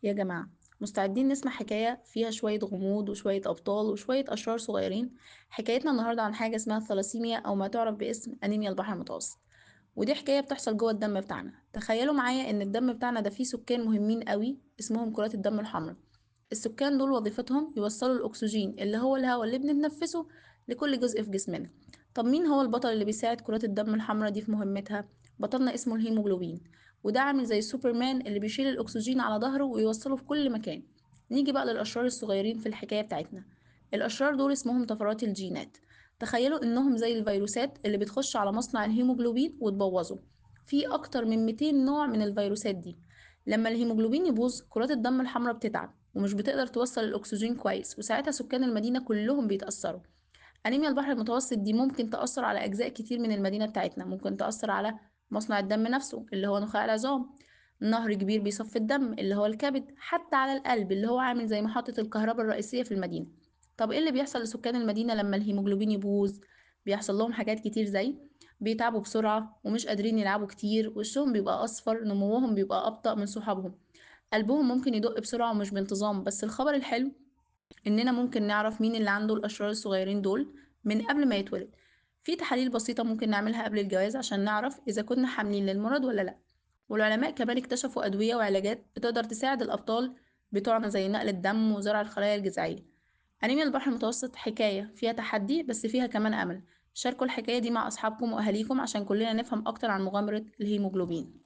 يا جماعة، مستعدين نسمع حكاية فيها شوية غموض وشوية أبطال وشوية أشرار صغيرين. حكايتنا النهاردة عن حاجة اسمها الثلاسيميا أو ما تعرف باسم أنيميا البحر المتوسط. ودي حكاية بتحصل جوه الدم بتاعنا. تخيلوا معايا إن الدم بتاعنا ده فيه سكان مهمين قوي اسمهم كرات الدم الحمراء. السكان دول وظيفتهم يوصلوا الأكسجين اللي هو الهواء اللي بنتنفسه لكل جزء في جسمنا. طب مين هو البطل اللي بيساعد كرات الدم الحمراء دي في مهمتها؟ بطلنا اسمه الهيموجلوبين، وده عامل زي السوبرمان اللي بيشيل الأكسجين على ظهره ويوصله في كل مكان. نيجي بقى للأشرار الصغيرين في الحكاية بتاعتنا. الأشرار دول اسمهم طفرات الجينات. تخيلوا إنهم زي الفيروسات اللي بتخش على مصنع الهيموجلوبين وتبوظه. في أكتر من 200 نوع من الفيروسات دي. لما الهيموجلوبين يبوظ كرات الدم الحمراء بتتعب ومش بتقدر توصل الأكسجين كويس، وساعتها سكان المدينة كلهم بيتأثروا. أنيميا البحر المتوسط دي ممكن تأثر على أجزاء كتير من المدينة بتاعتنا. ممكن تأثر على مصنع الدم نفسه اللي هو نخاع العظام، نهر كبير بيصفي الدم اللي هو الكبد، حتى على القلب اللي هو عامل زي محطة الكهرباء الرئيسية في المدينة. طب ايه اللي بيحصل لسكان المدينة لما الهيموجلوبين يبوظ؟ بيحصل لهم حاجات كتير، زي بيتعبوا بسرعة ومش قادرين يلعبوا كتير، وشهم بيبقى أصفر، نموهم بيبقى أبطأ من صحابهم، قلبهم ممكن يدق بسرعة ومش بانتظام. بس الخبر الحلو إننا ممكن نعرف مين اللي عنده الأشرار الصغيرين دول من قبل ما يتولد. في تحاليل بسيطة ممكن نعملها قبل الجواز عشان نعرف إذا كنا حاملين للمرض ولا لأ. والعلماء كمان اكتشفوا أدوية وعلاجات بتقدر تساعد الأبطال بتوعنا زي نقل الدم وزرع الخلايا الجذعية. أنيميا البحر المتوسط حكاية فيها تحدي بس فيها كمان أمل. شاركوا الحكاية دي مع أصحابكم وأهاليكم عشان كلنا نفهم أكتر عن مغامرة الهيموجلوبين.